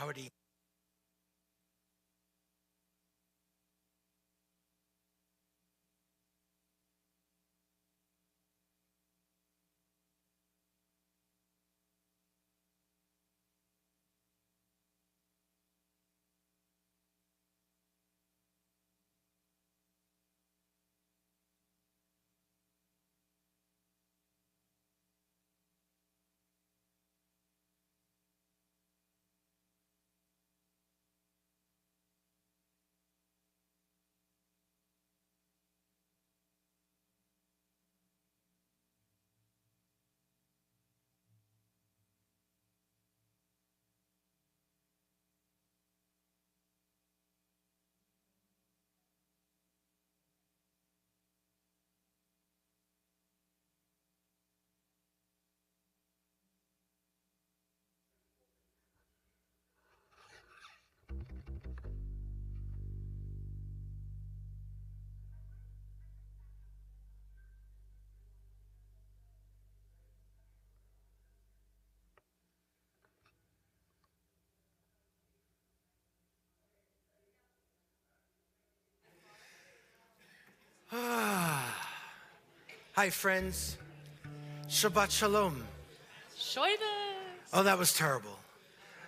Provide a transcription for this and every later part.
Howdy. Hi, friends. Shabbat Shalom. Shoibes. Oh, that was terrible.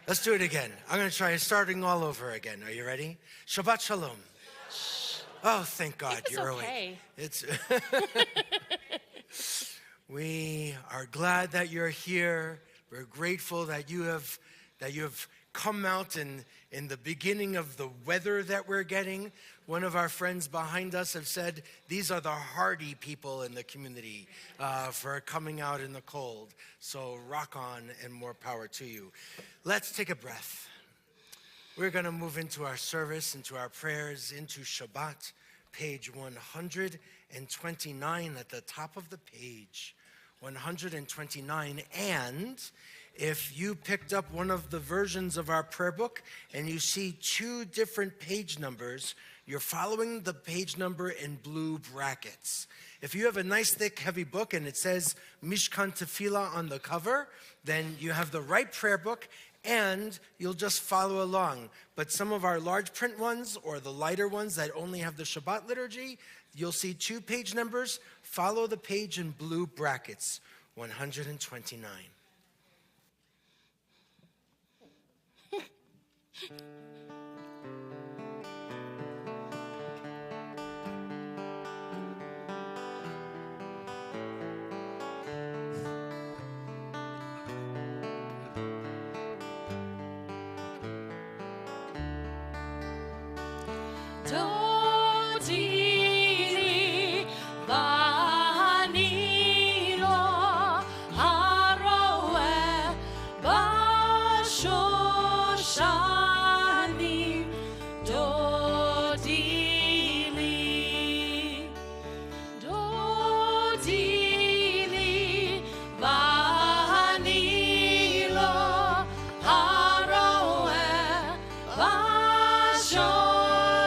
Let's do it again. I'm going to try starting all over again. Are you ready? Shabbat Shalom. Oh, thank God you're okay. awake. It's We are glad that you're here. We're grateful that you have come out in the beginning of the weather that we're getting. One of our friends behind us have said, these are the hardy people in the community for coming out in the cold. So rock on and more power to you. Let's take a breath. We're going to move into our service, into our prayers, into Shabbat, page 129 at the top of the page. 129. And if you picked up one of the versions of our prayer book and you see two different page numbers, you're following the page number in blue brackets. If you have a nice, thick, heavy book and it says Mishkan Tefillah on the cover, then you have the right prayer book and you'll just follow along. But some of our large print ones or the lighter ones that only have the Shabbat liturgy, you'll see two page numbers. Follow the page in blue brackets, 129.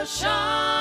Shine.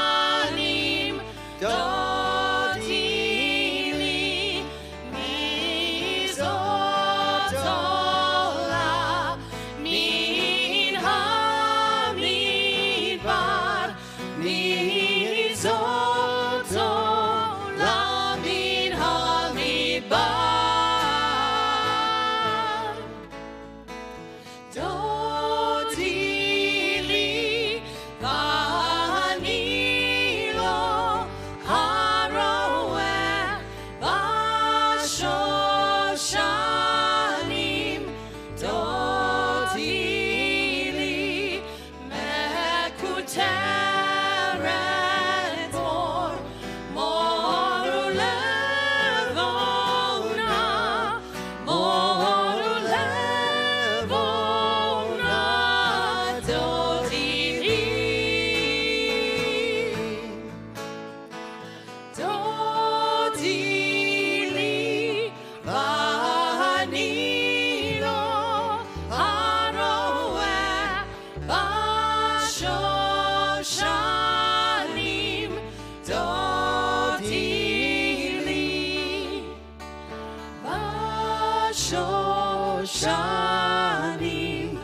Shoshanim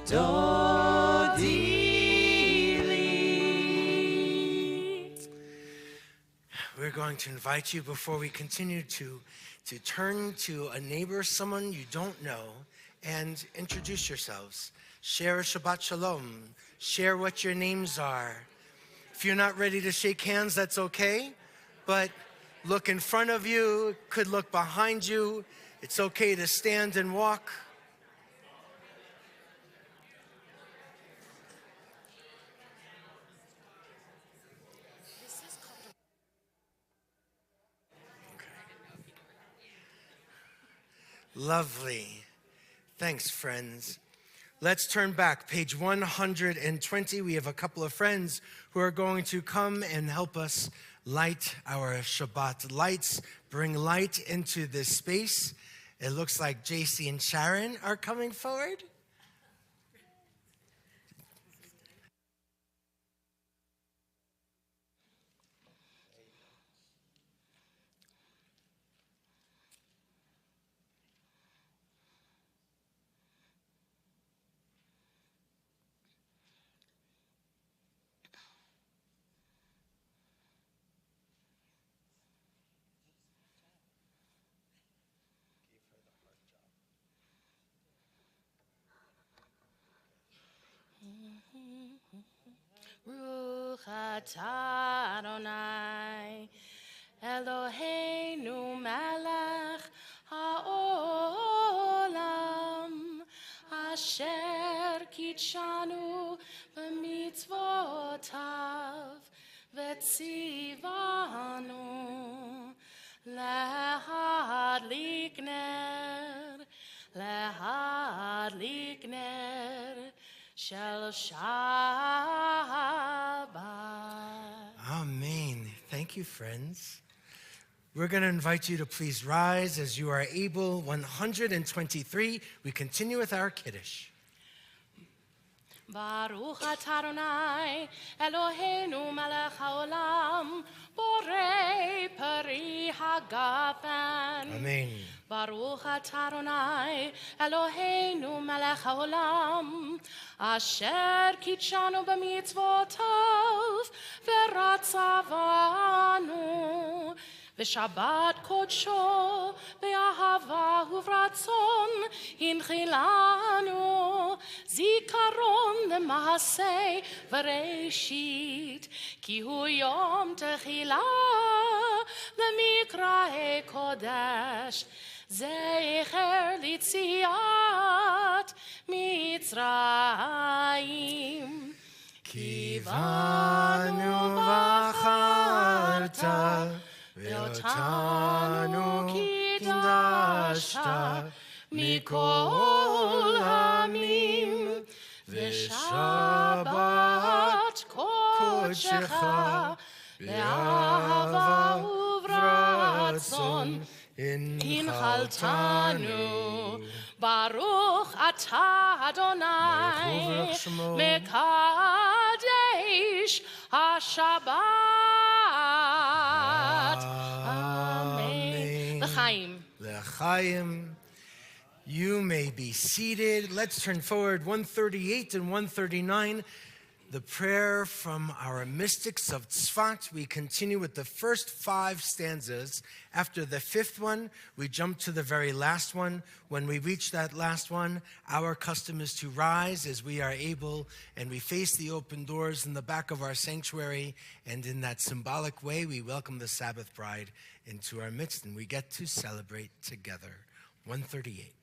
Dodi. We're going to invite you, before we continue, to turn to a neighbor, someone you don't know, and introduce yourselves. Share a Shabbat Shalom. Share what your names are. If you're not ready to shake hands, that's okay. But look in front of you, could look behind you. It's okay to stand and walk. Lovely. Thanks, friends. Let's turn back, page 120. We have a couple of friends who are going to come and help us light our Shabbat lights, bring light into this space. It looks like JC and Sharon are coming forward. Ruach atah Adonai, Eloheinu melech haolam, asher kitshanu b'mitzvotav, v'tzivanu lehadlik ner, shel Shabbat. Amen. Thank you, friends. We're going to invite you to please rise as you are able. 123. We continue with our Kiddush. Baruch atah Adonai, Eloheinu melech haolam, borei peri hagafen. Amen. Baruch atah Adonai, Eloheinu melech haolam, asher kitshanu b'mitzvotav, v'ratzavanu, v'shabbat kodsho, v'ahava uvratzon, hinchilanu, zikaron dema'aseh v'reishit, ki hu yom techila, l'mikrae kodesh, zecher litziat Mitzrayim. Kivanu v'acharta, ve'otanu kidashta, mikol hamim, v'shabbat kodshecha, le'ahava uvratzon, Inchaltanu, Baruch atah Adonai, Mekadesh HaShabbat. Amen. L'chaim. L'chaim. You may be seated. Let's turn forward 138 and 139. The prayer from our mystics of Tzfat. We continue with the first 5 stanzas. After the 5th one, we jump to the very last one. When we reach that last one, our custom is to rise as we are able, and we face the open doors in the back of our sanctuary, and in that symbolic way, we welcome the Sabbath bride into our midst, and we get to celebrate together. 138.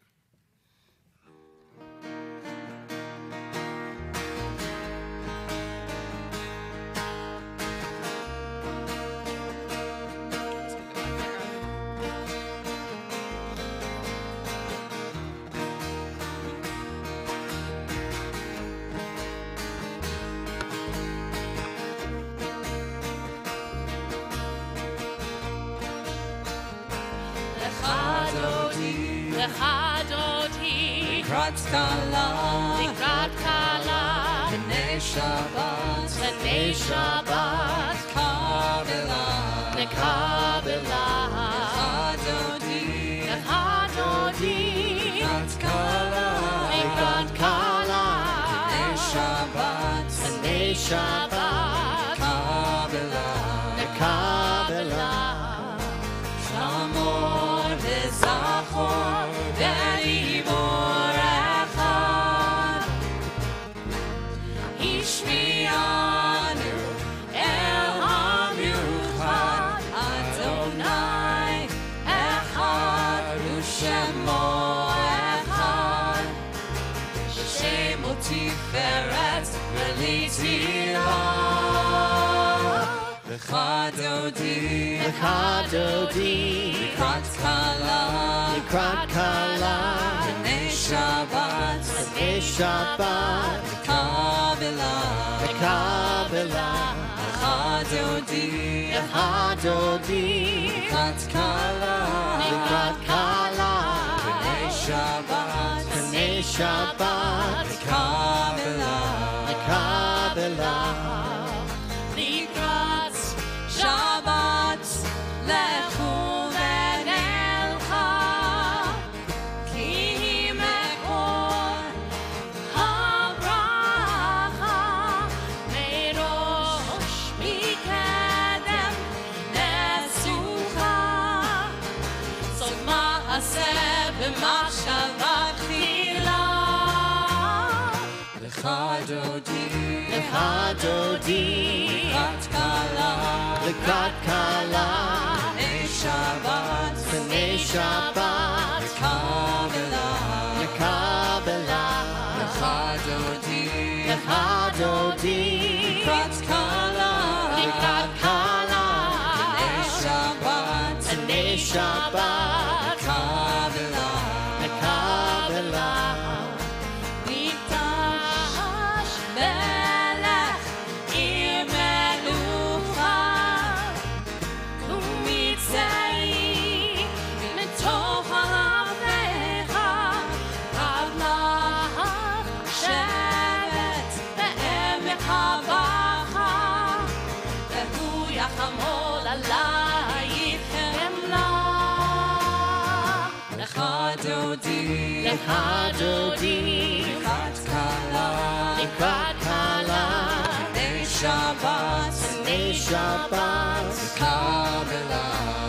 Likrat kala, B'nei Shabbat, Nekabela, Lecha Dodi, זכור ודיבור אחד השמיענו אל המיוחד אדוני אחד ושמו אחד ששמו תפארת ולתהילה לך דודי לקראת קלה בני שבת לקבלה לך דודי לקראת קלה בני שבת לקבלה לקראת שבת לכו ונלכה כי מקור הברכה מראש מקדם נסוכה סוד מעשה במחשבה תחילה לך דודי לקראת קלה בני שבת לקבלה לך דודי לקראת קלה בני שבת לקבלה מקדש מלך עיר מלוכה ומצאי מתוך עליך רב שבט בעמק הבכה והוא יחמול עלייך חמלה לך דודי לקראת קלה בני שבת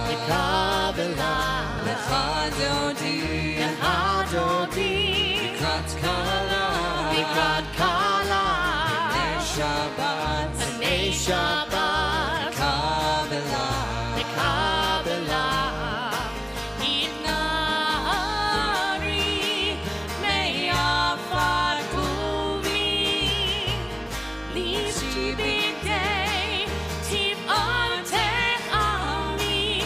לקבלה לך דודי לקראת קלה בני שבת לקבלה התנערי מעפר גומי ליבי בידי תפארתך עמי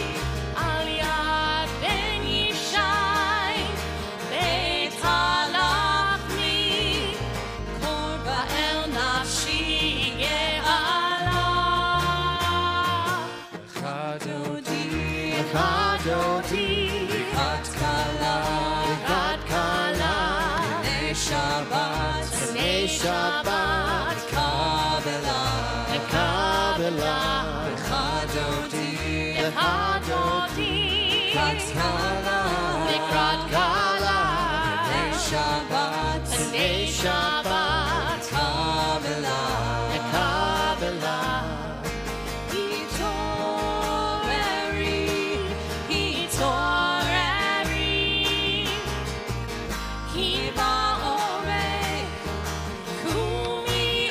על יד בן ישי בית הלחמי קורבה אל נפשי גאלה לך דודי לקראת קלה בני שבת לקבלה לך דודי לקראת קלה בני שבת לקבלה התעוררי כי באורך קומי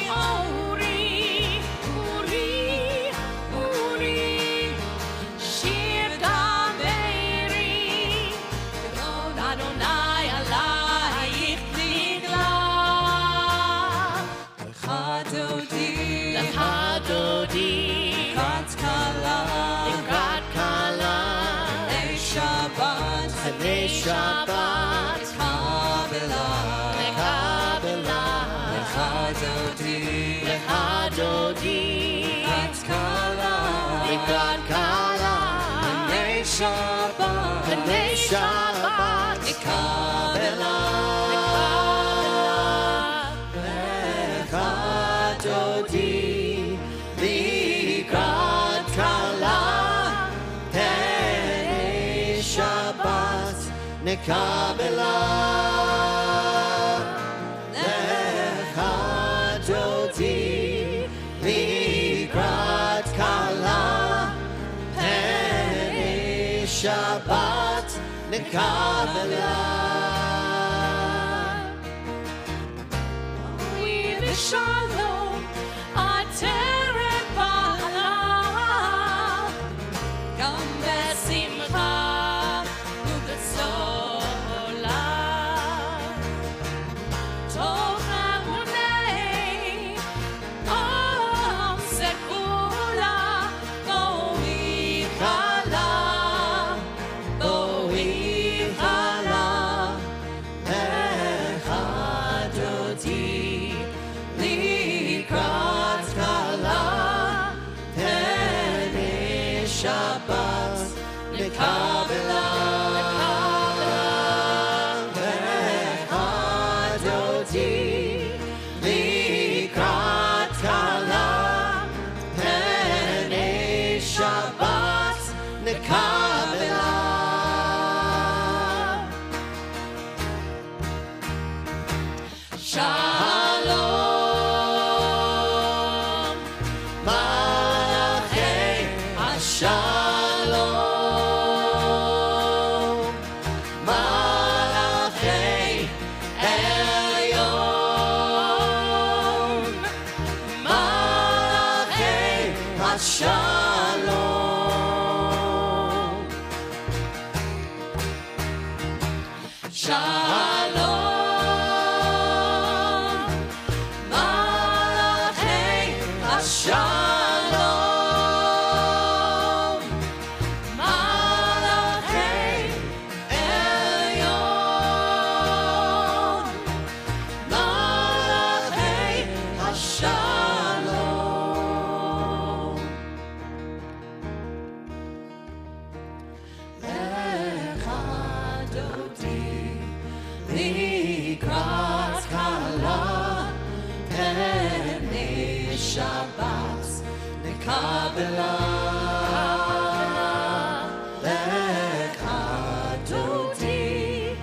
אורי שיר דברי כבוד אדוני עלייך נגלה לך דודי לקראת קלה בני שבת לקבלה לך דודי לקראת קלה בני שבת לקבלה לך דודי לקראת קלה בני שבת נקבלה לך דודי לקראת קלה בני שבת נקבלה נקבלה. בשלום עטרת בעלה, גם בשמחה ובצהלה. תוך המוני עם סגולה, בואי חלה, בואי חלה, אחדותי לקראת כלה, פני שבת נקבלה. אחדותי לקראת כלה, פני שבת נקבלה. שלום, מלאכי השלום, מלאכי עליון, מלאכי השלום. שלום, מלאכי השלום, מלאכי עליון, מלאכי השלום. אחדותי לקראת כלה, פני שבת נקבלה. אחדותי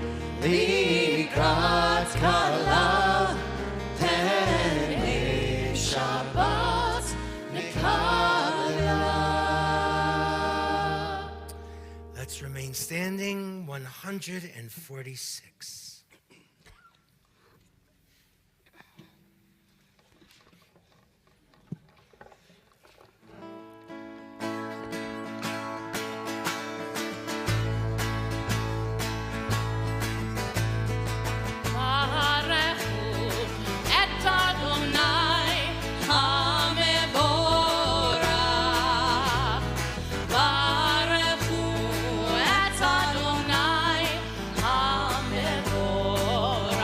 לקראת כלה, פני שבת נקבלה. Let's remain standing. 146. ברכו את אדוני המבורך, ברכו את אדוני המבורך.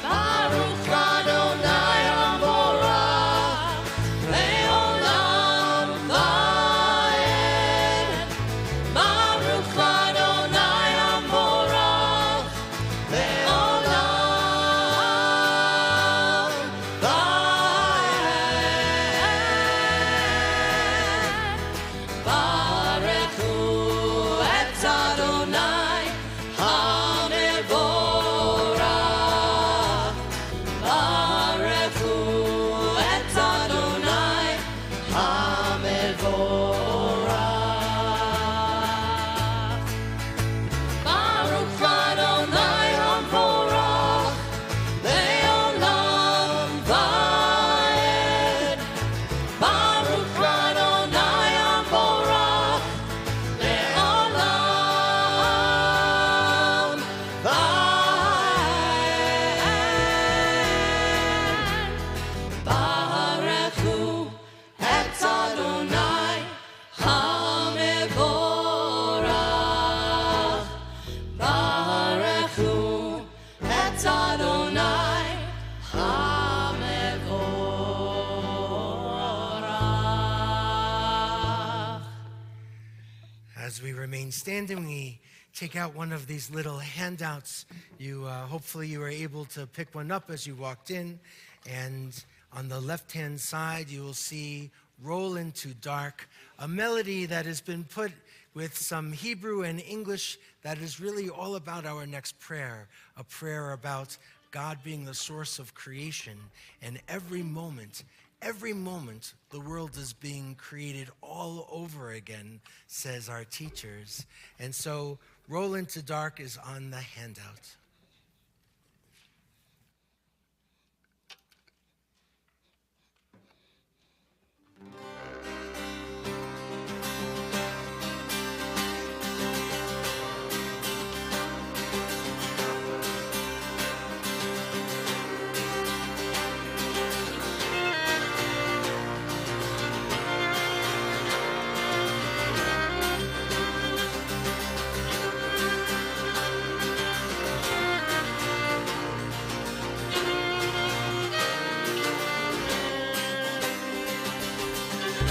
ברוך אדוני המבורך לעולם ועד. ברוך אדוני המבורך לעולם ועד. ברכו את אדוני המבורך, ברכו את אדוני המבורך. ברוך אדוני המבורך לעולם ועד. ברוך אדוני המבורך לעולם ועד. ברכו את אדוני המבורך, ברכו את אדוני המבורך. As we remain standing, we take out one of these little handouts. Hopefully you were able to pick one up as you walked in. And on the left-hand side, you will see Roll Into Dark, a melody that has been put with some Hebrew and English that is really all about our next prayer, a prayer about God being the source of creation, and every moment Every moment, the world is being created all over again, says our teachers. And so, Roll into Dark is on the handout.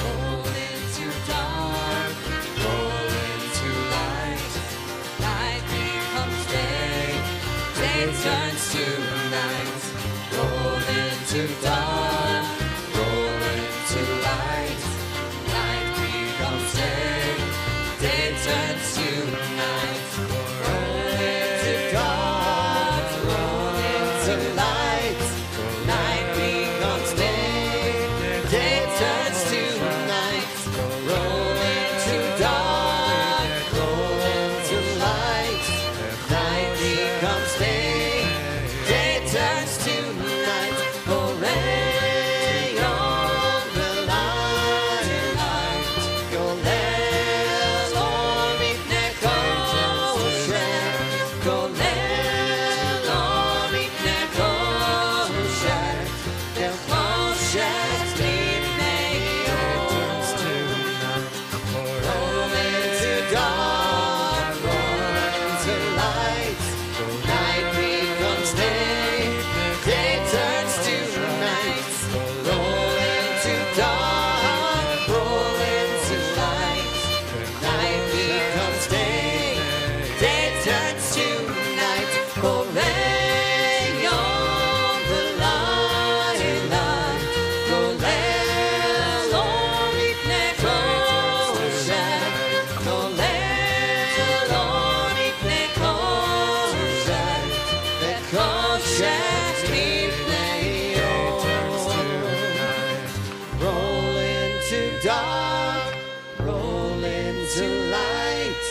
Roll into dark, roll into light. Night becomes day, day turns to night. Roll into dark, roll into light. Night becomes day, day turns to night. Roll into dark, roll into light. Night becomes day, day turns to night. Roll into dark, roll into light. Night becomes day, day turns to night. Hooray, on the light. Golel, omipne kosher. Golel, omipne kosher. Del kosher, mipnei roll into dark, roll into light. Night becomes day, day turns to night. Roll into dark, roll into light. Night becomes day, day turns to night. Hooray, on the light. Golel, omipne kosher. Golel, omipne kosher. Kosher, mipnei roll into dark, roll into light.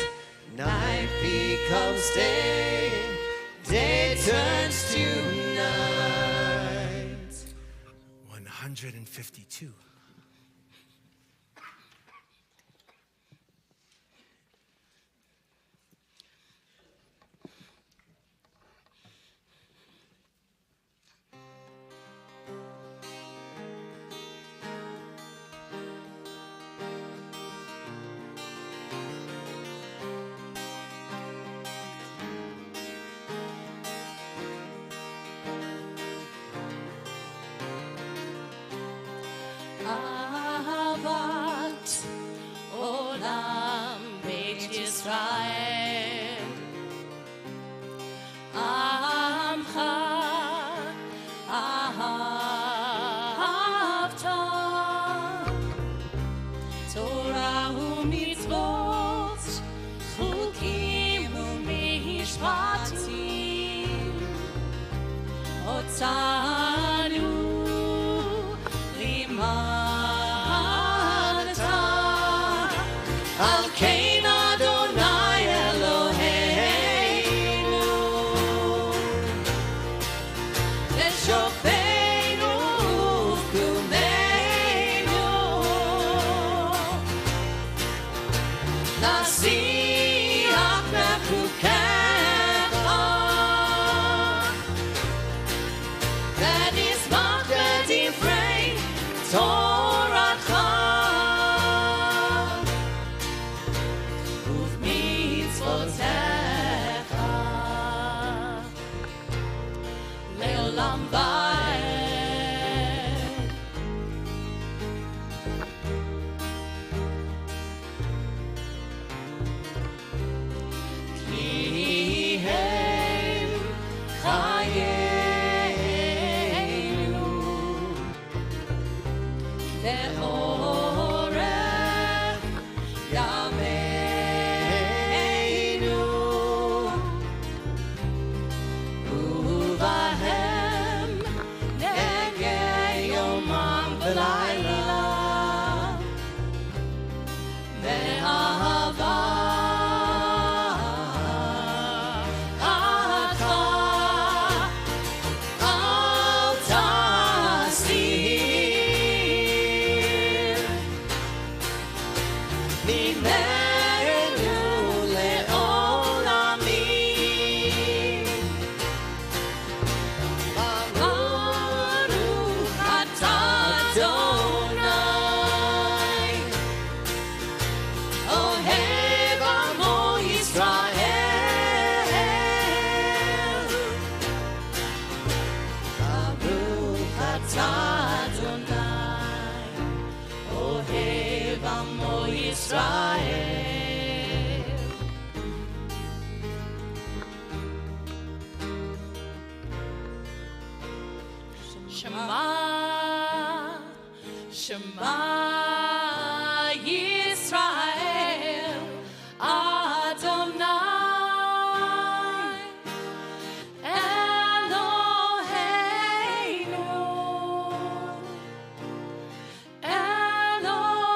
Night becomes day, day turns to night. 152. אהבת עולם בית ישראל, עמך אהבת, תורה ומצוות, חוקים ומשפטים, אותנו לימדת. על כן אדוני אלוהינו, לשופטנו ופקודנו, נשיח בחוקיך, Shema, Shema Yisrael, Adonai, Eloheinu, Eloheinu,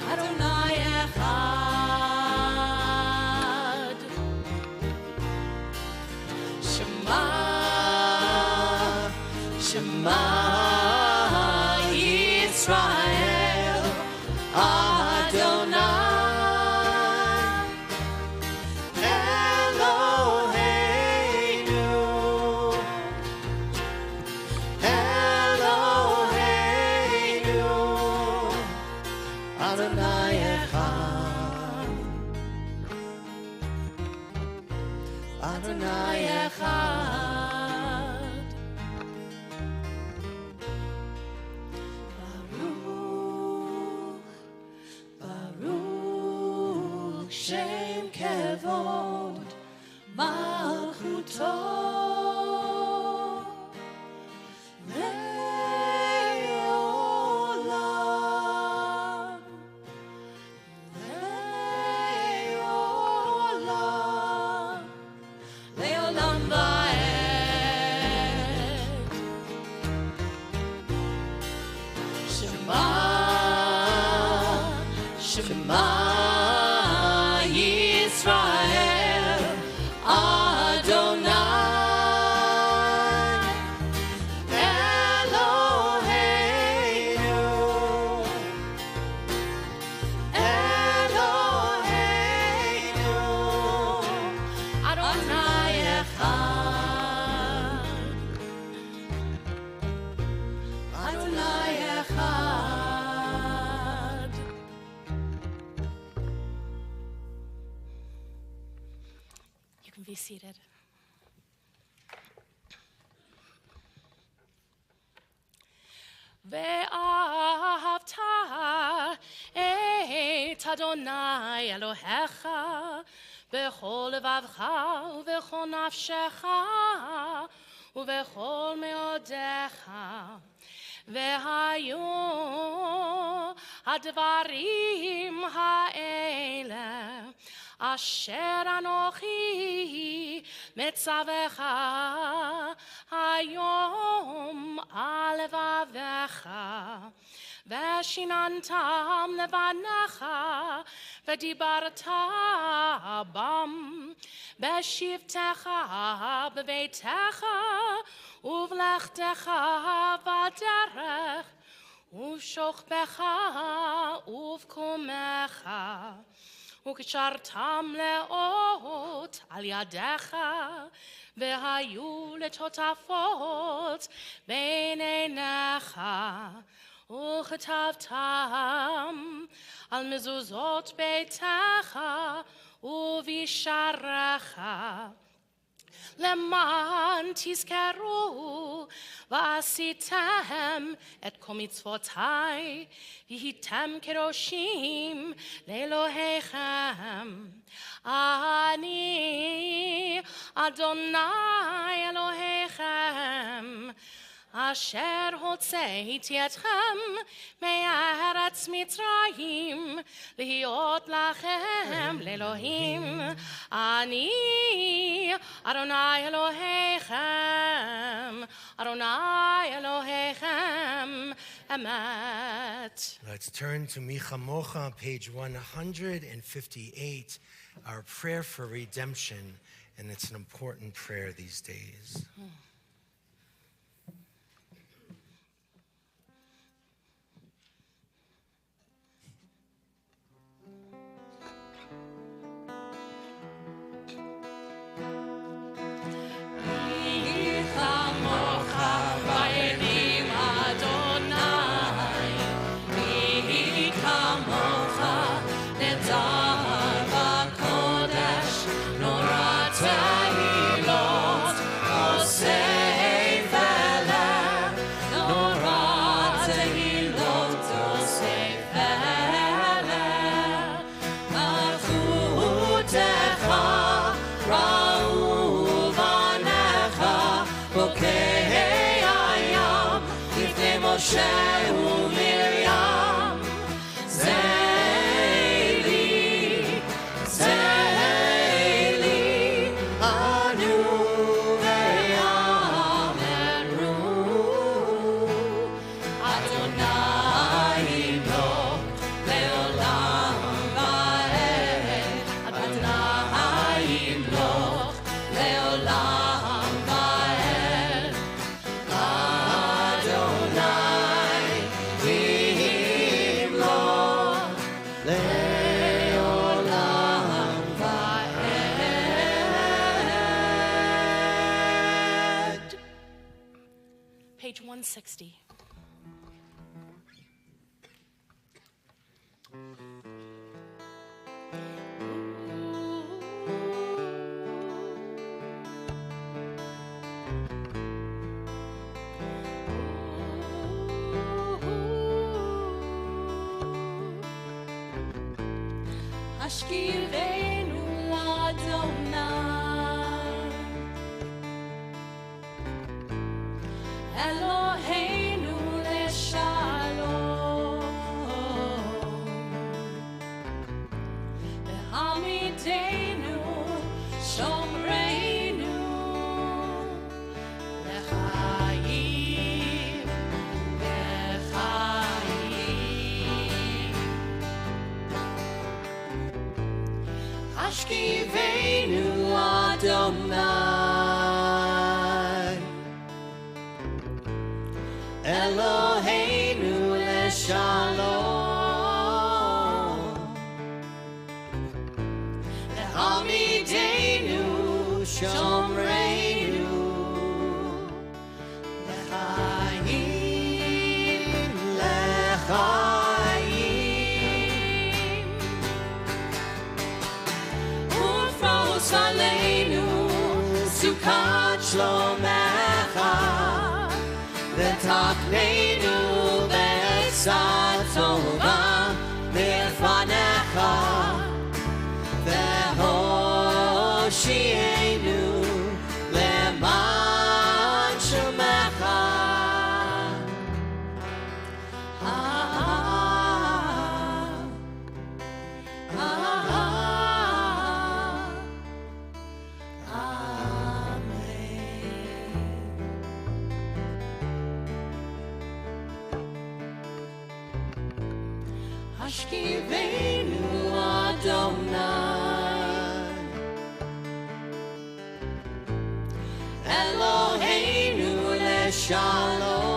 Adonai Echad. Shema, Shema Yisrael, Adonai, Eloheinu, Eloheinu, Adonai Echad, Adonai Echad. Baruch, Baruch Shem Kevod Malchuto Le'olam, Le'olam, Le'olam va'ed. Shema, Shema Yisrael, Adonai, Eloheinu, Eloheinu, Adonai Echad, Adonai Echad. You can be seated. ואהבת את אדוני אלוהיך בכל לבבך ובכל נפשך ובכל מאודיך. והיו הדברים האלה אשר אנוכי מצווך היום על לבביך, ושיננתם לבניך ודיברת בם בשבתך בביתך ובלכתך בדרך ובשוכבך ובקומך, וקשרתם לאות על ידיך, והיו לטוטפות בין עיניך, וכתבתם על מזוזות ביתך ובשעריך, למען תזכרו ועשיתם את כל מצוותי, והייתם קדושים לאלוהיכם. אני אדוני אלוהיכם, אשר הוצאתי אתכם מארץ מצרים, להיות לכם לאלוהים. אני אדוני אלוהיכם, אדוני אלוהיכם אמת. Let's turn to Micha Mocha, page 158, our prayer for redemption, and it's an important prayer these days. Say Moshe uMiriam, Zeili, Zeili, Anu ve'Yam Eru, Adonai Imloch le'olam va'ed, Adonai Imloch le'olam va'ed, Adonai Imloch le'olam va'ed. Page 160. Ashkivenu Adonai, Eloheinu leshalom, Ve'hamidenu shomreinu lechayim, lechayim. Ashkivenu Adonai, Eloheinu leshalom, Le'amidenu shomreinu lechayim, lechayim. Ufros aleinu sukat shlomecha, v'takneinu be'etzat tova milfanecha, v'hoshienu le'man shemecha. Ashkivenu Adonai, Eloheinu leshalom,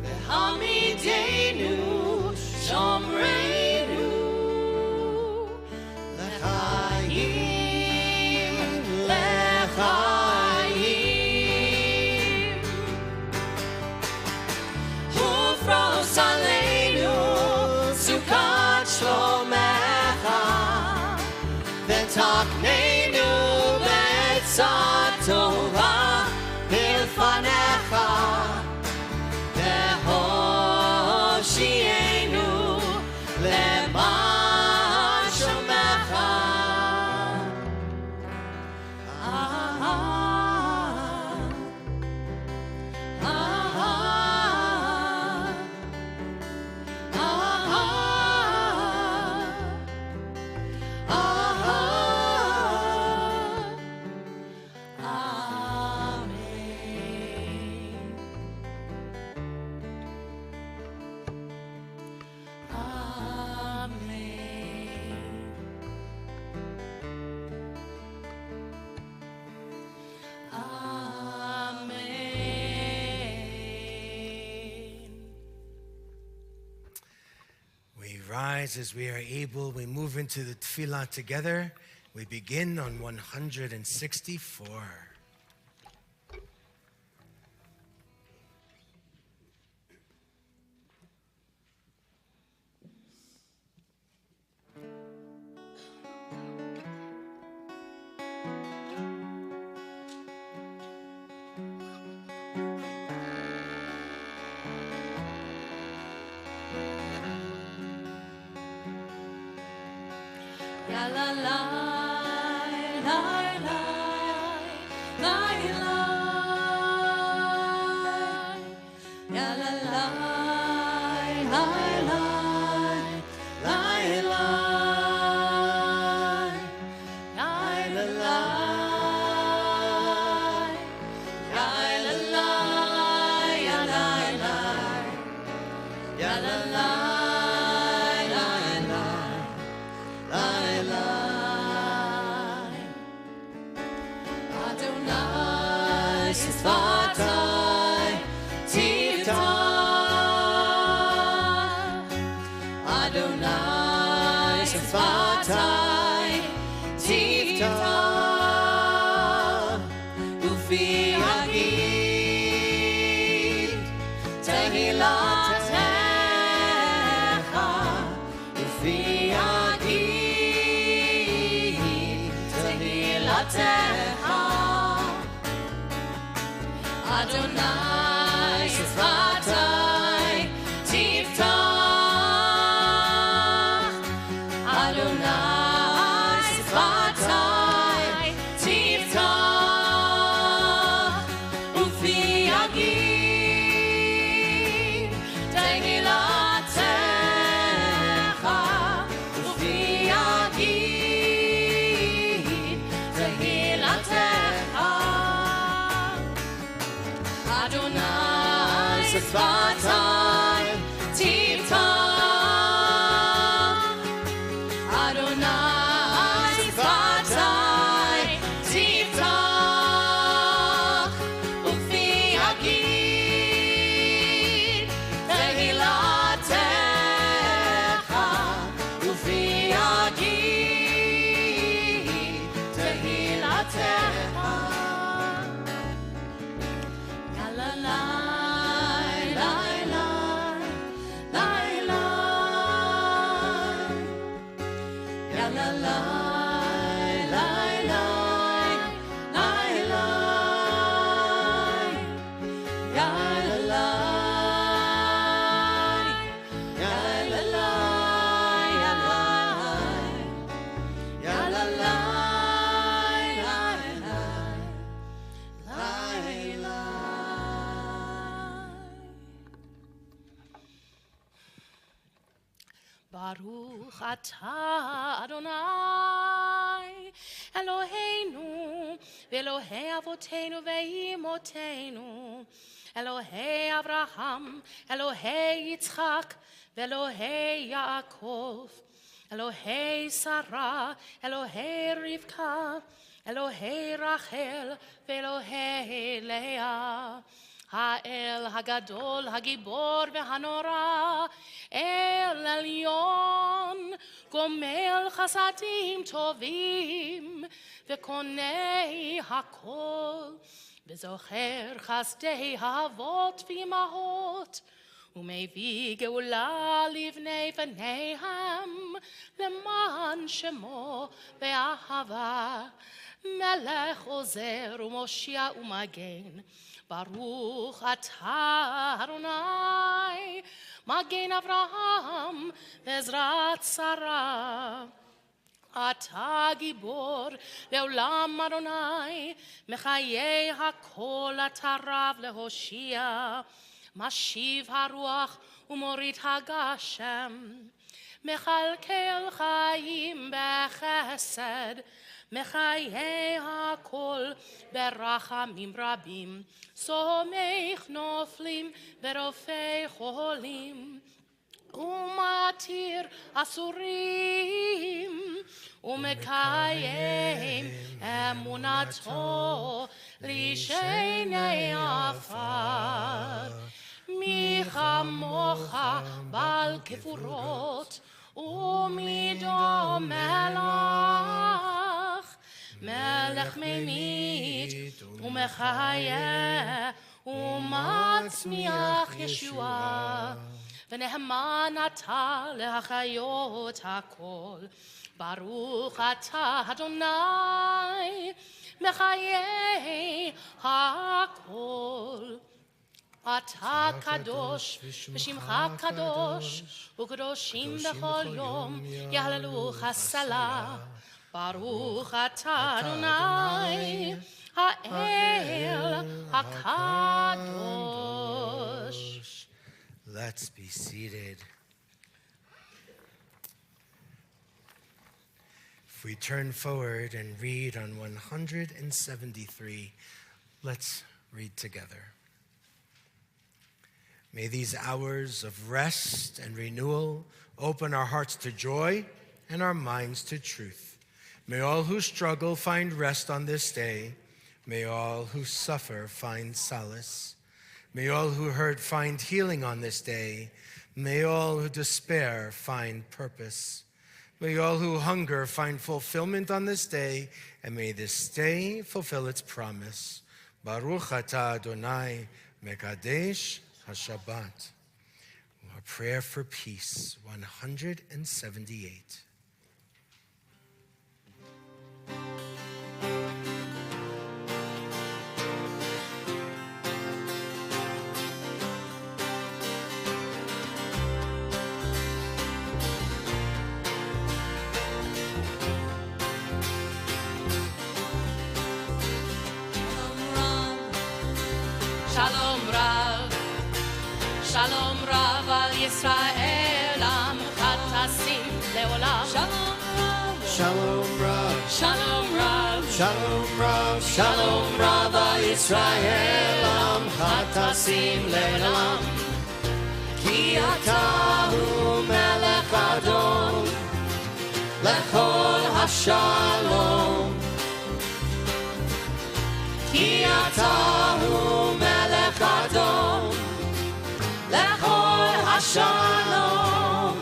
Ve'hamidenu shomreinu lechayim, lechayim. Ufros aleinu sukat shlomecha, v'takneinu be'etzat tova milfanecha, v'hoshienu le'man shemecha. Rise as we are able. We move into the tefillah together. We begin on 164. La la la, la la, la la. Baruch atah Adonai Eloheinu ve'Elohei avoteinu ve'imotenu Elohei Avraham Elohei Yitzchak ve'Elohei Yaakov Elohei Sarah Elohei Rivka Elohei Rachel ve'Elohei Leah האל הגדול, הגיבור והנורא, אל עליון, גומל חסדים טובים, וקונה הכל, וזוכר חסדי האבות ואימהות, ומביא גאולה לבני בניהם, למען שמו באהבה, מלך עוזר ומושיע ומגן, ברוך אתה אדוני מגן אברהם ועזרת שרה אתה גיבור לעולם אדוני מחיי הכל אתה רב להושיע משיב הרוח ומוריד הגשם מכלכל חיים בחסד מחיי הכל ברחמים רבים סומך נופלים ורופא חולים ומתיר אסורים ומקיים אמונתו לשני עפר מי כמוך בעל גבורות ומידו מלך מלך ממית ומחיה ומצמיח ישועה ונאמן אתה להחיות הכל ברוך אתה אדוני מחיי הכל אתה קדוש ושמך קדוש וקדושים בכל יום יהללוך הסלה ברוך אתה אדוני האל הקדוש Let's be seated. If we turn forward and read on 173, let's read together. May these hours of rest and renewal open our hearts to joy and our minds to truth. May all who struggle find rest on this day. May all who suffer find solace. May all who hurt find healing on this day. May all who despair find purpose. May all who hunger find fulfillment on this day, and may this day fulfill its promise. Baruch atah Adonai Mekadesh HaShabbat. A prayer for peace, 178. Shalom Rav, Shalom Rav al Yisrael, Amcha tasim leolam. Shalom Rav, Shalom Rav, Shalom Rav, Shalom Rav, Shalom Rav al Yisrael, Amcha tasim le'olam. Ki ata hu melech adon, lechol hashalom. Ki ata hu melech adon, lechol hashalom.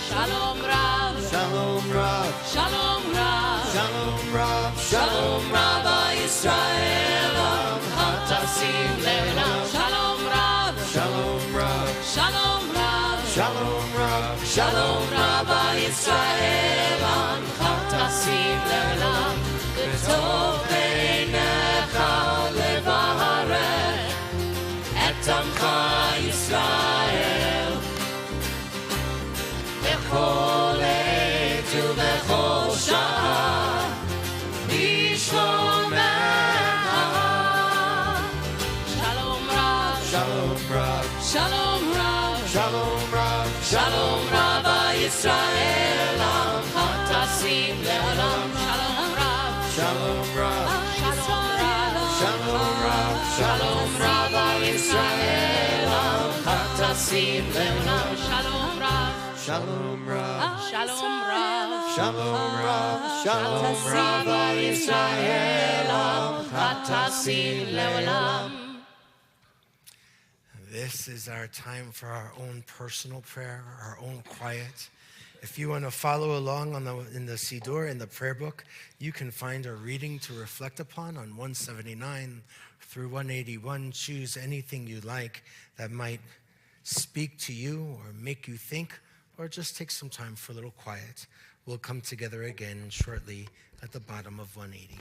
Shalom Rav, Shalom Rav, Shalom Rav, Shalom Rav, Shalom Rav al Yisrael, Amcha tasim le'olam. Shalom Rav, Shalom Rav, Shalom Rav, Shalom Rav, Shalom Rav al Yisrael, Amcha tasim le'olam. B'tov beinecha levarech et Amcha Yisrael. B'chol עת ובכל שעה בשלומך. Shalom Rav, Shalom Rav, Shalom Rav, Shalom Rav, Shalom Rav al Yisrael, Amcha tasim le'olam. Shalom Rav, Shalom Rav, Shalom Rav, Shalom Rav, Shalom Rav al Yisrael, Amcha tasim le'olam. Shalom Rav, Shalom Rav, Shalom Rav, Shalom Rav, Shalom Rav al Yisrael, Amcha tasim le'olam. This is our time for our own personal prayer, our own quiet. If you want to follow along in the Siddur, in the prayer book, you can find a reading to reflect upon on 179 through 181. Choose anything you like that might speak to you or make you think, or just take some time for a little quiet. We'll come together again shortly at the bottom of 180.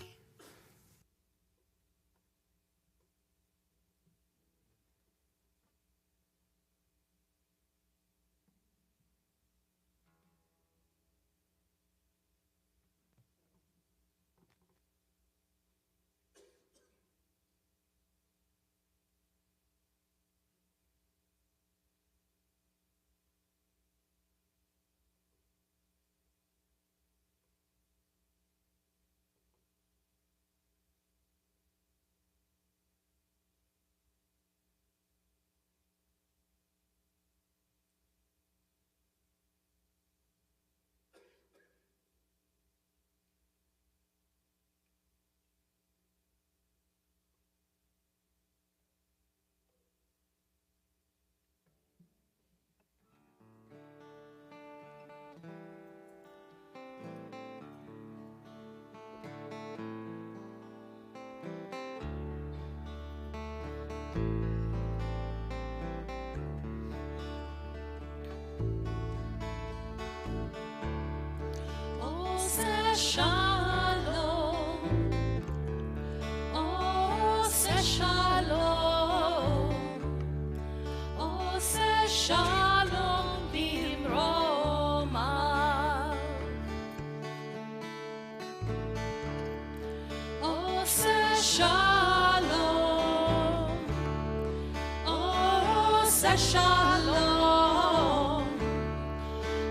shalom,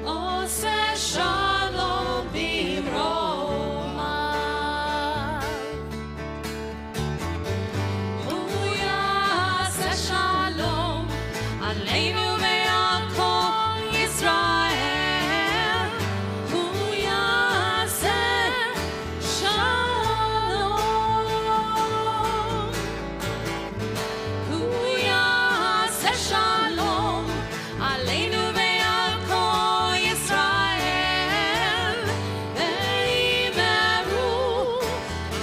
עושה שלום במרומיו. הוא יעשה שלום עלינו ועל כל ישראל. הוא יעשה שלום. הוא יעשה שלום עלינו ועל כל ישראל. ואמרו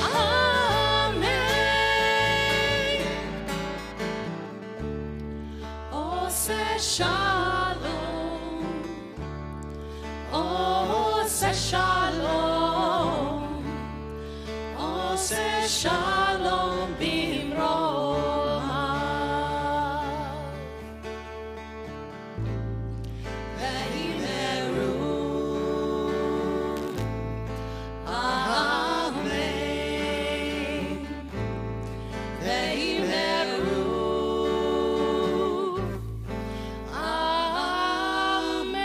אמן. עושה שלום, עושה שלום, עושה שלום במרומיו. ואמרו אמן. ואמרו amen.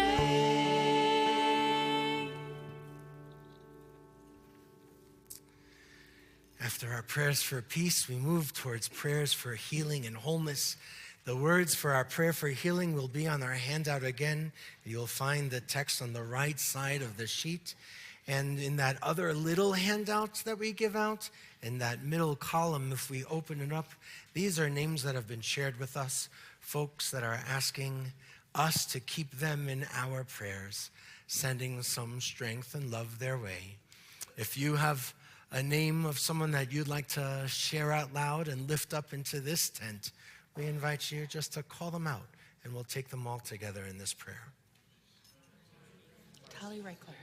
After our prayers for peace, we move towards prayers for healing and wholeness. The words for our prayer for healing will be on our handout again. You'll find the text on the right side of the sheet. And in that other little handout that we give out, in that middle column, if we open it up, these are names that have been shared with us, folks that are asking us to keep them in our prayers, sending some strength and love their way. If you have a name of someone that you'd like to share out loud and lift up into this tent, we invite you just to call them out, and we'll take them all together in this prayer. Tally Reichler.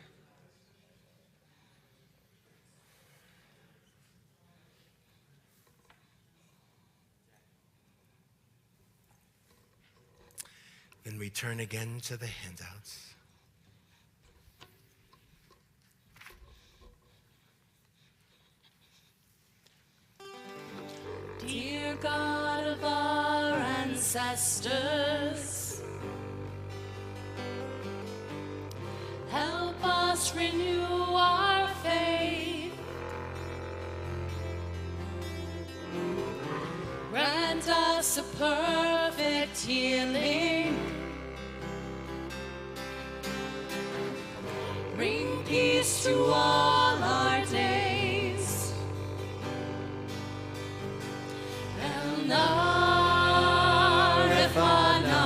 Then we turn again to the handouts. Dear God of our ancestors, help us renew our faith. Grant us a perfect healing. Bring peace to all our days. El Refana,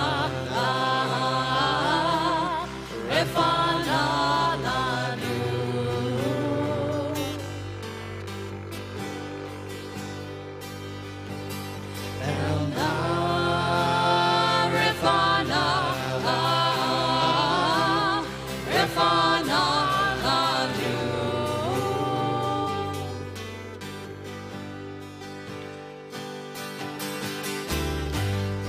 Refana Lanu. El Refana, Refana Lanu.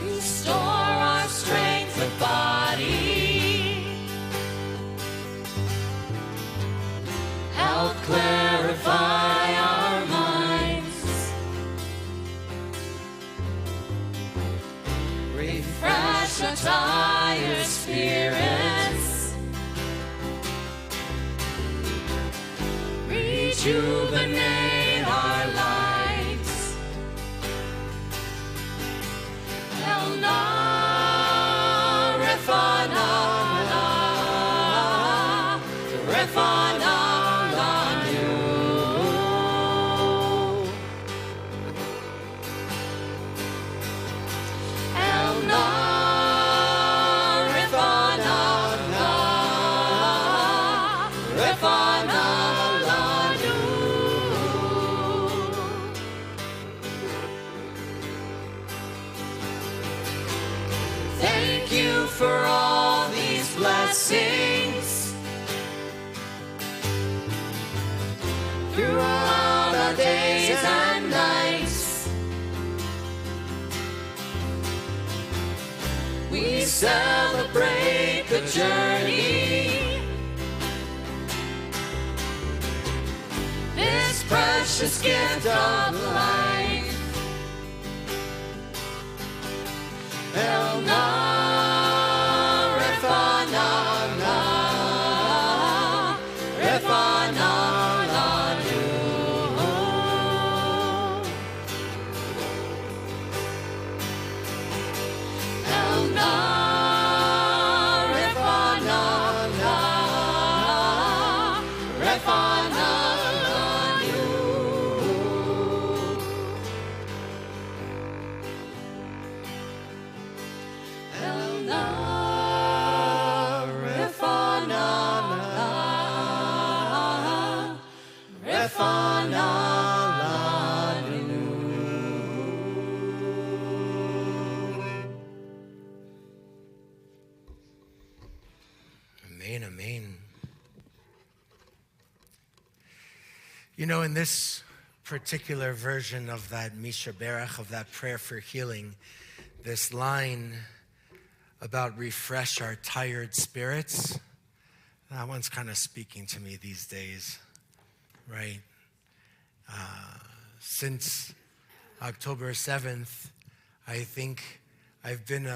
Restore our strength of body. Help clarify our minds. Refresh our tired spirits. Rejuvenate our lives. El Refana, Refana Lanu. El Refana, Refana Lanu. Thank you for all these blessings throughout our days and nights. We celebrate the journey, this precious gift of life. Amen, amen. You know, in this particular version of that Misha Berach, of that prayer for healing, this line about refresh our tired spirits, that one's kind of speaking to me these days, right? Since October 7th, I think I've been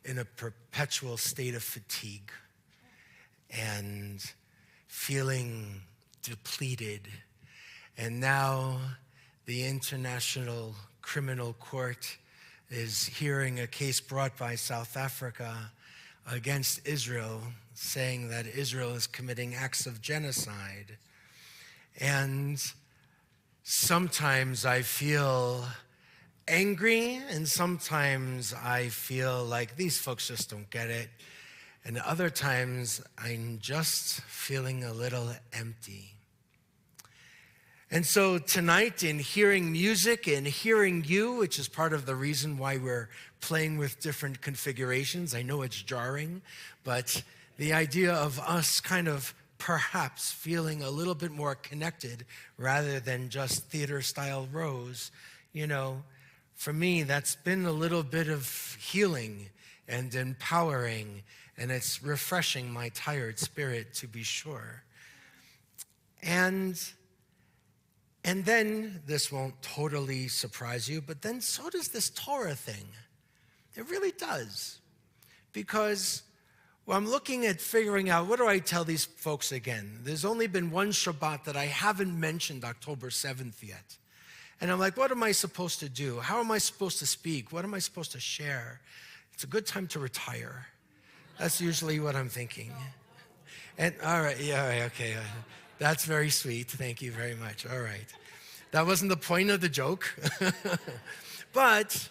in a perpetual state of fatigue and feeling depleted. And now the International Criminal Court is hearing a case brought by South Africa against Israel, saying that Israel is committing acts of genocide. And sometimes I feel angry, and sometimes I feel like these folks just don't get it. And other times I'm just feeling a little empty. And so tonight, in hearing music and hearing you, which is part of the reason why we're playing with different configurations, I know it's jarring, but the idea of us kind of perhaps feeling a little bit more connected rather than just theater-style rows, you know, for me, that's been a little bit of healing and empowering, and it's refreshing my tired spirit, to be sure. And then, this won't totally surprise you, but then so does this Torah thing. It really does. Because I'm looking at figuring out, what do I tell these folks again? There's only been one Shabbat that I haven't mentioned October 7th yet. And I'm like, what am I supposed to do? How am I supposed to speak? What am I supposed to share? It's a good time to retire. That's usually what I'm thinking. And all right, yeah, okay. That's very sweet. Thank you very much. All right. That wasn't the point of the joke. But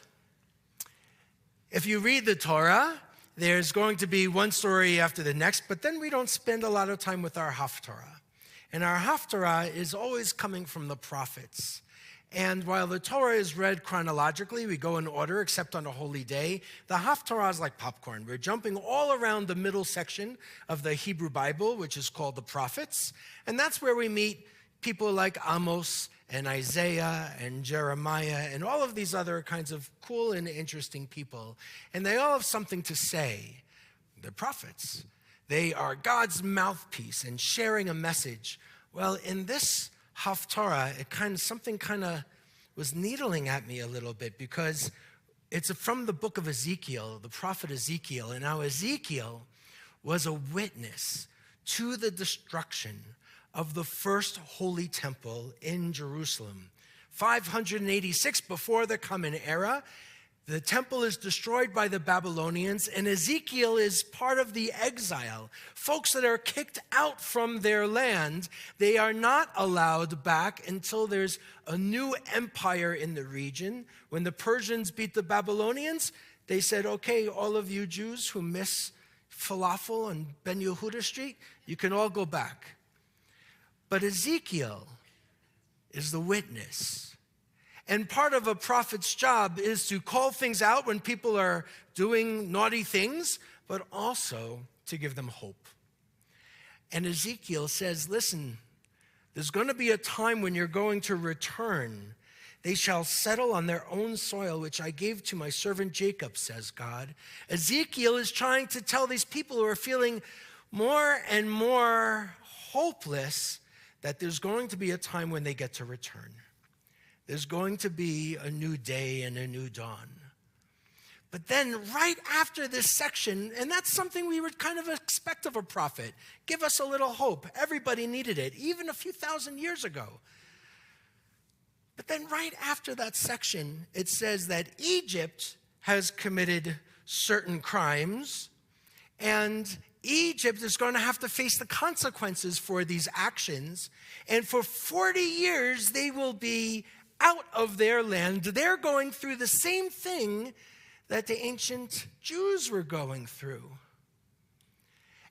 if you read the Torah, there's going to be one story after the next, but then we don't spend a lot of time with our Haftarah. And our Haftarah is always coming from the prophets. And while the Torah is read chronologically, we go in order except on a holy day, the Haftarah is like popcorn. We're jumping all around the middle section of the Hebrew Bible, which is called the prophets. And that's where we meet people like Amos and Isaiah and Jeremiah and all of these other kinds of cool and interesting people. And they all have something to say. They're prophets. They are God's mouthpiece and sharing a message. Well, in this Haftarah, something was needling at me a little bit, because it's from the book of Ezekiel, the prophet Ezekiel. And now Ezekiel was a witness to the destruction of the first holy temple in Jerusalem. 586 before the Common Era, the temple is destroyed by the Babylonians, and Ezekiel is part of the exile. Folks that are kicked out from their land, they are not allowed back until there's a new empire in the region. When the Persians beat the Babylonians, they said, okay, all of you Jews who miss falafel on Ben Yehuda Street, you can all go back. But Ezekiel is the witness. And part of a prophet's job is to call things out when people are doing naughty things, but also to give them hope. And Ezekiel says, listen, there's going to be a time when you're going to return. They shall settle on their own soil, which I gave to my servant Jacob, says God. Ezekiel is trying to tell these people who are feeling more and more hopeless that there's going to be a time when they get to return. There's going to be a new day and a new dawn. But then right after this section, and that's something we would kind of expect of a prophet, give us a little hope. Everybody needed it, even a few thousand years ago. But then right after that section, it says that Egypt has committed certain crimes, and Egypt is going to have to face the consequences for these actions. And for 40 years, they will be out of their land. They're going through the same thing that the ancient Jews were going through.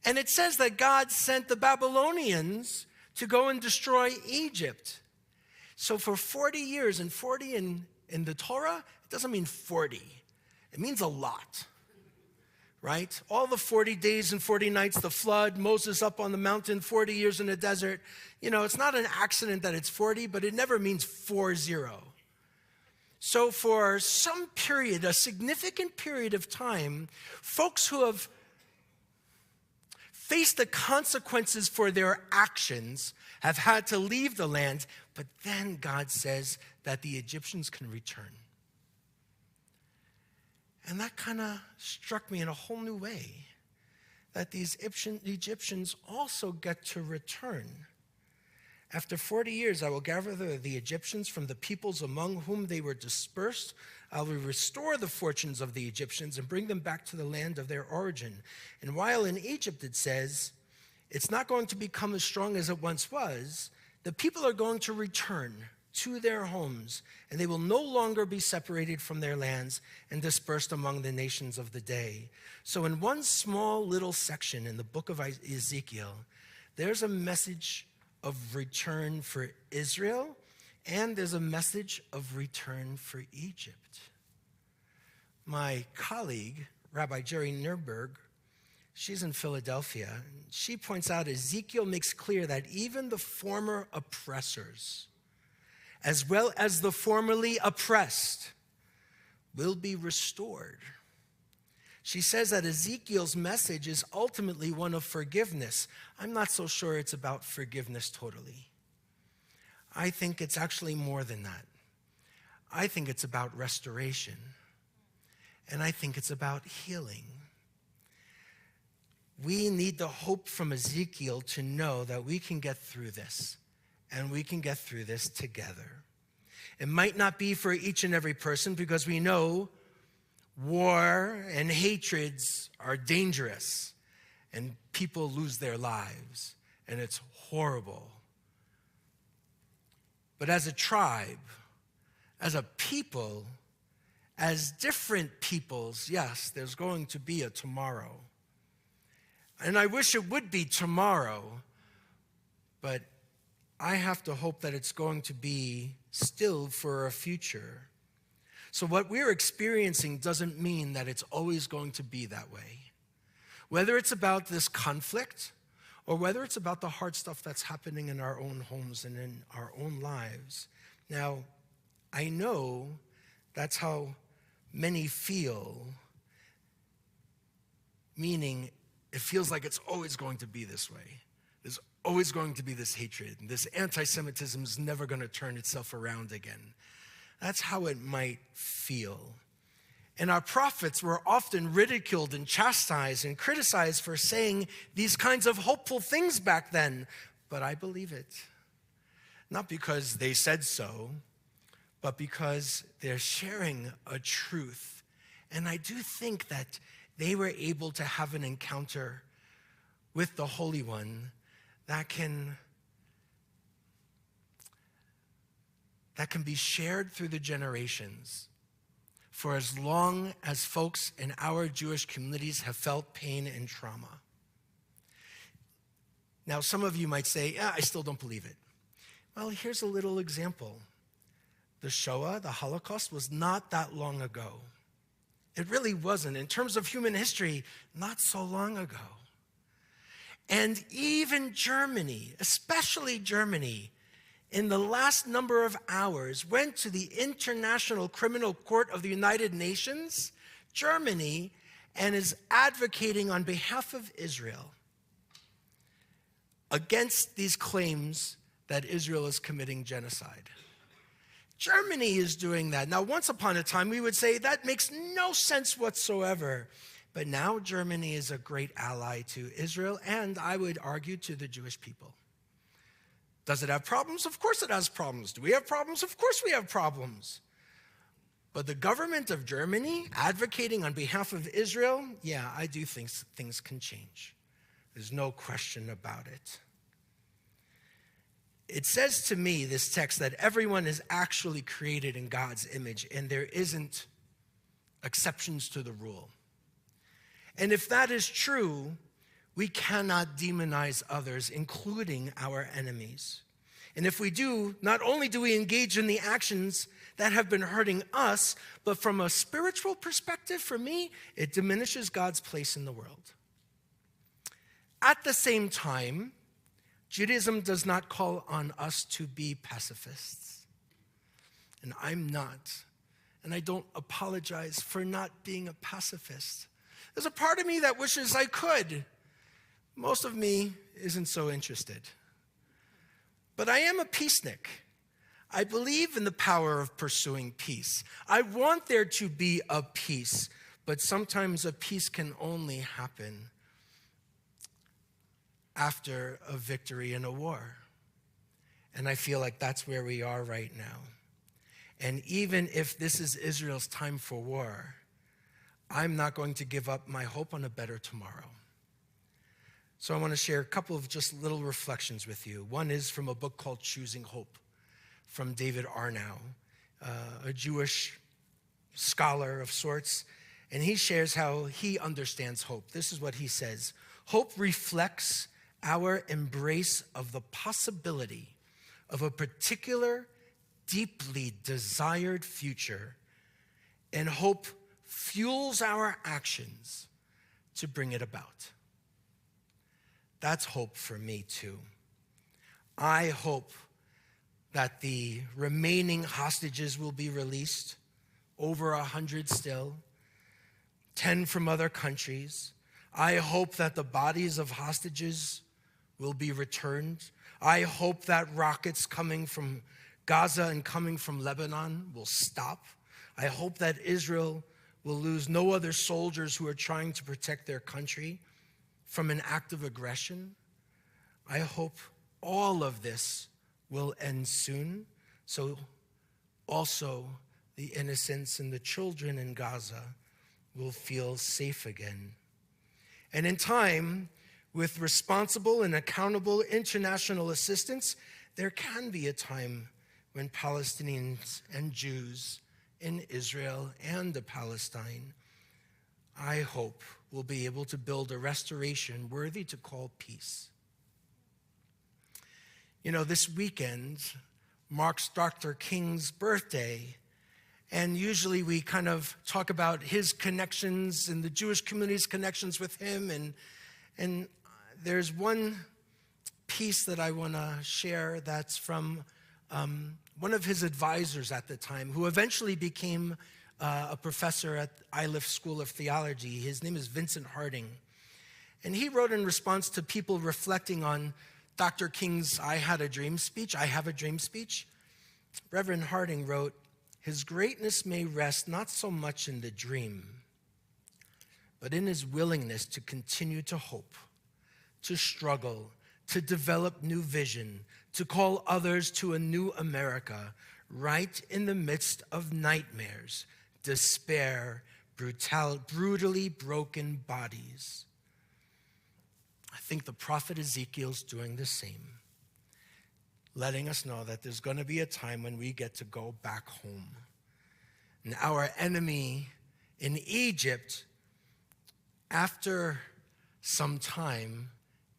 And it says that God sent the Babylonians to go and destroy Egypt. So for 40 years, and 40 in the Torah, it doesn't mean 40. It means a lot, right? All the 40 days and 40 nights, the flood, Moses up on the mountain, 40 years in the desert. You know, it's not an accident that it's 40, but it never means 40. So for some period, a significant period of time, folks who have faced the consequences for their actions have had to leave the land, but then God says that the Egyptians can return. And that kind of struck me in a whole new way, that these Egyptians also get to return. After 40 years, I will gather the Egyptians from the peoples among whom they were dispersed. I will restore the fortunes of the Egyptians and bring them back to the land of their origin. And while in Egypt it says, it's not going to become as strong as it once was, the people are going to return to their homes, and they will no longer be separated from their lands and dispersed among the nations of the day. So in one small little section in the book of Ezekiel, there's a message of return for Israel, and there's a message of return for Egypt. My colleague, Rabbi Jerry Nuremberg, she's in Philadelphia. She points out Ezekiel makes clear that even the former oppressors, as well as the formerly oppressed, will be restored. She says that Ezekiel's message is ultimately one of forgiveness. I'm not so sure it's about forgiveness totally. I think it's actually more than that. I think it's about restoration. And I think it's about healing. We need the hope from Ezekiel to know that we can get through this, and we can get through this together. It might not be for each and every person, because we know war and hatreds are dangerous, and people lose their lives, and it's horrible. But as a tribe, as a people, as different peoples, yes, there's going to be a tomorrow. And I wish it would be tomorrow, but I have to hope that it's going to be still for a future. So what we're experiencing doesn't mean that it's always going to be that way. Whether it's about this conflict, or whether it's about the hard stuff that's happening in our own homes and in our own lives. Now, I know that's how many feel, meaning it feels like it's always going to be this way. There's always going to be this hatred. This anti-Semitism is never going to turn itself around again. That's how it might feel. And our prophets were often ridiculed and chastised and criticized for saying these kinds of hopeful things back then. But I believe it. Not because they said so, but because they're sharing a truth. And I do think that they were able to have an encounter with the Holy One that can be shared through the generations for as long as folks in our Jewish communities have felt pain and trauma. Now, some of you might say, I still don't believe it. Well, here's a little example. The Shoah, the Holocaust, was not that long ago. It really wasn't. In terms of human history, not so long ago. And even Germany, especially Germany, in the last number of hours, went to the International Criminal Court of the United Nations, Germany, and is advocating on behalf of Israel against these claims that Israel is committing genocide. Germany is doing that. Now, once upon a time, we would say that makes no sense whatsoever. But now Germany is a great ally to Israel, and I would argue to the Jewish people. Does it have problems? Of course it has problems. Do we have problems? Of course we have problems. But the government of Germany advocating on behalf of Israel, yeah, I do think things can change. There's no question about it. It says to me, this text, that everyone is actually created in God's image, and there isn't exceptions to the rule. And if that is true, we cannot demonize others, including our enemies. And if we do, not only do we engage in the actions that have been hurting us, but from a spiritual perspective, for me, it diminishes God's place in the world. At the same time, Judaism does not call on us to be pacifists. And I'm not. And I don't apologize for not being a pacifist. There's a part of me that wishes I could. Most of me isn't so interested. But I am a peacenik. I believe in the power of pursuing peace. I want there to be a peace, but sometimes a peace can only happen after a victory in a war. And I feel like that's where we are right now. And even if this is Israel's time for war, I'm not going to give up my hope on a better tomorrow. So I want to share a couple of just little reflections with you. One is from a book called Choosing Hope from David Arnau, a Jewish scholar of sorts. And he shares how he understands hope. This is what he says. Hope reflects our embrace of the possibility of a particular, deeply desired future, and hope fuels our actions to bring it about. That's hope for me too. I hope that the remaining hostages will be released, over 100 still, 10 from other countries. I hope that the bodies of hostages will be returned. I hope that rockets coming from Gaza and coming from Lebanon will stop. I hope that Israel will lose no other soldiers who are trying to protect their country from an act of aggression. I hope all of this will end soon, so also the innocents and the children in Gaza will feel safe again. And in time, with responsible and accountable international assistance, there can be a time when Palestinians and Jews in Israel and Palestine, I hope, will be able to build a restoration worthy to call peace. You know, this weekend marks Dr. King's birthday, and usually we kind of talk about his connections and the Jewish community's connections with him, and there's one piece that I want to share that's from one of his advisors at the time, who eventually became a professor at Iliff School of Theology. His name is Vincent Harding. And he wrote in response to people reflecting on Dr. King's I have a dream speech. Reverend Harding wrote, "His greatness may rest not so much in the dream, but in his willingness to continue to hope, to struggle, to develop new vision, to call others to a new America, right in the midst of nightmares, despair, brutally broken bodies." I think the prophet Ezekiel's doing the same, letting us know that there's going to be a time when we get to go back home. And our enemy in Egypt, after some time,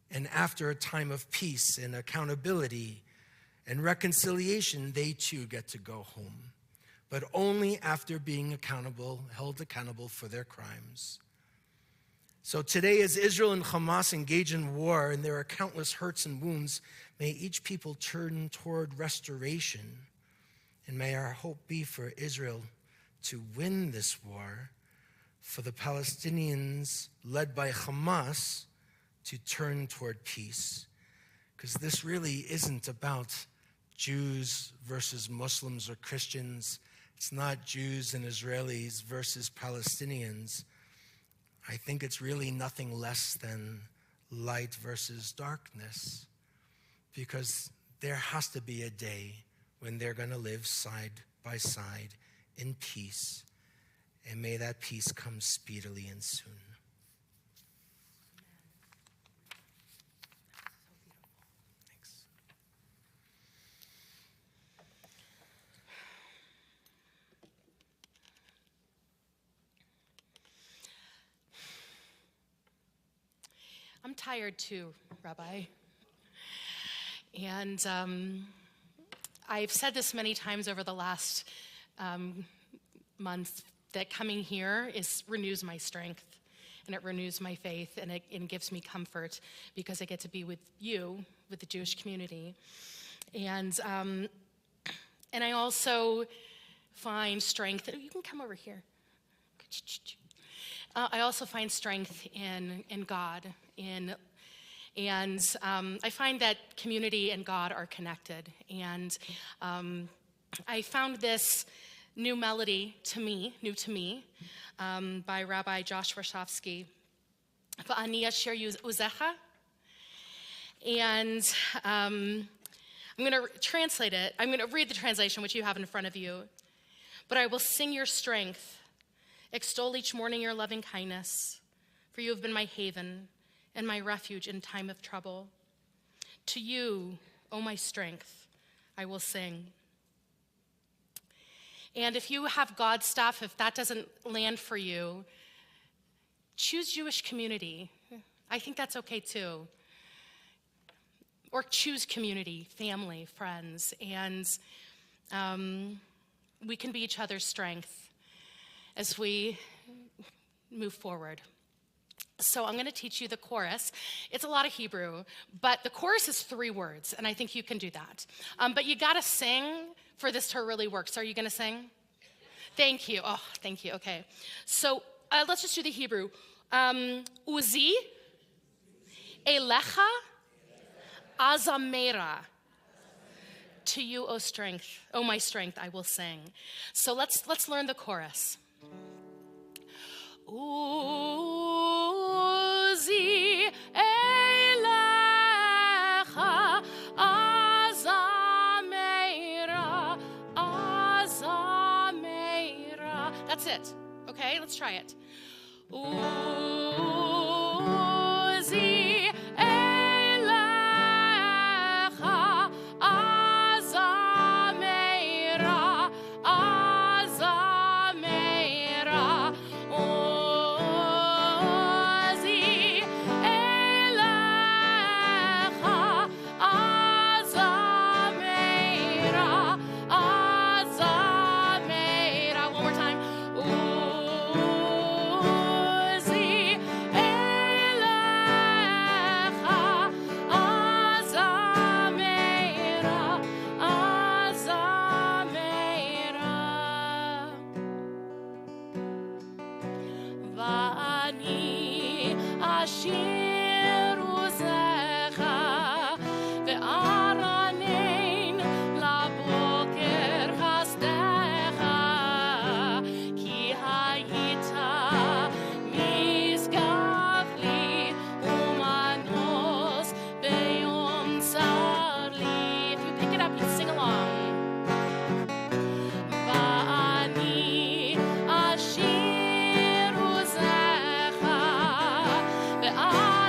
and after a time of peace and accountability and reconciliation, they too get to go home, but only after being held accountable for their crimes. So today, as Israel and Hamas engage in war and there are countless hurts and wounds, may each people turn toward restoration, and may our hope be for Israel to win this war, for the Palestinians led by Hamas to turn toward peace. Because this really isn't about Jews versus Muslims or Christians. It's not Jews and Israelis versus Palestinians. I think it's really nothing less than light versus darkness, because there has to be a day when they're going to live side by side in peace, and may that peace come speedily and soon. Thanks. I'm tired too, Rabbi. And I've said this many times over the last month, that coming here renews my strength, and it renews my faith, and it gives me comfort, because I get to be with you, with the Jewish community. And I also find strength. You can come over here. I also find strength in God. And I find that community and God are connected. And I found this new melody new to me, by Rabbi Josh Warshawski. V'ani asher uzecha. And I'm going to translate it. I'm going to read the translation, which you have in front of you. But I will sing your strength, extol each morning your loving kindness, for you have been my haven and my refuge in time of trouble. To you, O my strength, I will sing. And if you have God stuff, if that doesn't land for you, choose Jewish community. I think that's okay too. Or choose community, family, friends, and we can be each other's strength as we move forward. So I'm going to teach you the chorus. It's a lot of Hebrew, but the chorus is 3 words, and I think you can do that. But you got to sing for this to really work. So are you going to sing? Thank you. Oh, thank you. Okay. So let's just do the Hebrew. Uzi, Elecha, Azamera. To you, O strength, O my strength, I will sing. So let's learn the chorus. Uzi elecha azamera, azamera. That's it. Okay, let's try it. Uzi elecha azamera, azamera. Uzi elecha azamera, azamera. One more time. Uzi elecha azamera, azamera. V'ani asher uzecha ve'aranein laboker chasdecha ki hayita misgav li umanos beyom tzar li. If you pick it up, you sing along. V'ani asher uzecha ve'aranein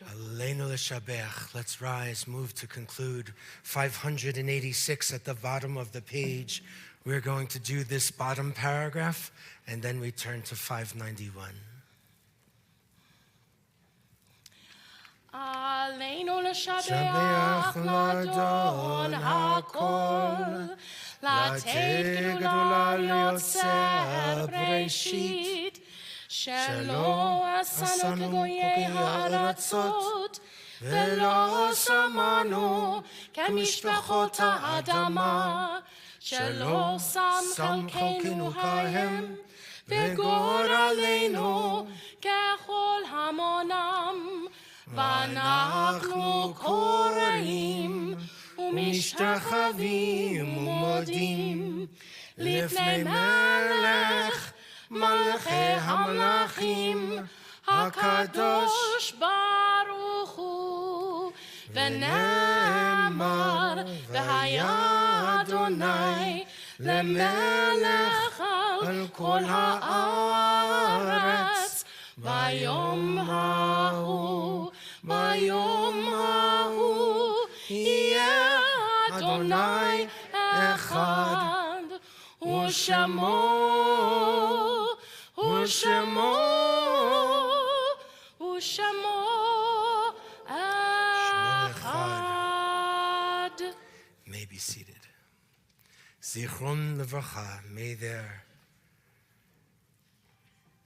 Aleinu l'shabech. Let's rise, move to conclude. 586 at the bottom of the page. We're going to do this bottom paragraph, and then we turn to 591. Aleinu l'shabeach l'adon hakol, לתת גדולה ליוצר בראשית, שלא עשנו כגויי הארצות, ולא שמענו כמשפחות האדמה, שלא שם חלקנו כהם, וגורלנו ככל המונם, ואנחנו קוראים ומשתחווים ומודים לפני מלך מלכי המלכים הקדוש ברוך הוא, ונאמר והיה אדוני למלך על כל הארץ ביום ההוא יהיה אדוני אחד, ושמו אחד. May be seated. Zichron levracha, may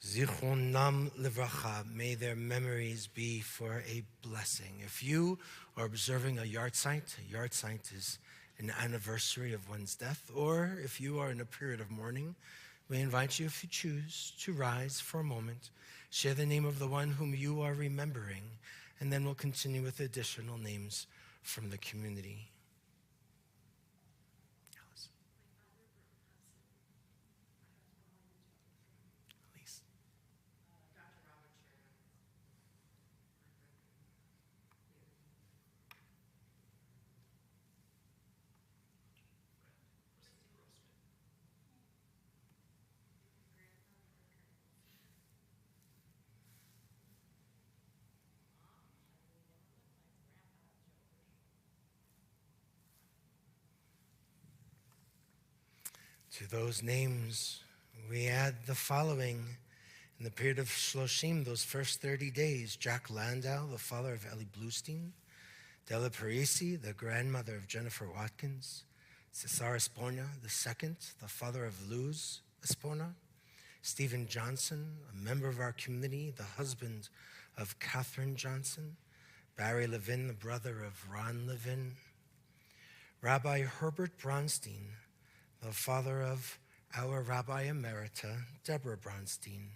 Zichronam levracha, may their memories be for a blessing. If you are observing a yahrzeit is an anniversary of one's death, or if you are in a period of mourning, we invite you, if you choose, to rise for a moment, share the name of the one whom you are remembering, and then we'll continue with additional names from the community. To those names, we add the following. In the period of Shloshim, those first 30 days, Jack Landau, the father of Ellie Bluestein, Della Parisi, the grandmother of Jennifer Watkins, Cesar Espona II, the father of Luz Espona, Stephen Johnson, a member of our community, the husband of Catherine Johnson, Barry Levin, the brother of Ron Levin, Rabbi Herbert Bronstein, the father of our Rabbi Emerita, Deborah Bronstein,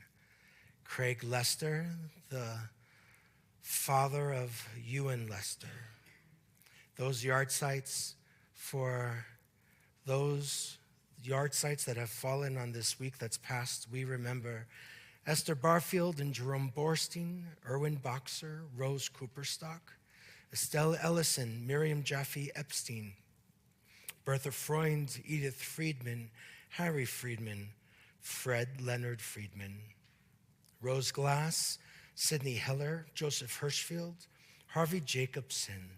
Craig Lester, the father of Ewan Lester. Those yahrzeits, for those yahrzeits that have fallen on this week that's passed, we remember Esther Barfield and Jerome Borstein, Erwin Boxer, Rose Cooperstock, Estelle Ellison, Miriam Jaffe Epstein, Bertha Freund, Edith Friedman, Harry Friedman, Fred Leonard Friedman, Rose Glass, Sidney Heller, Joseph Hirschfield, Harvey Jacobson,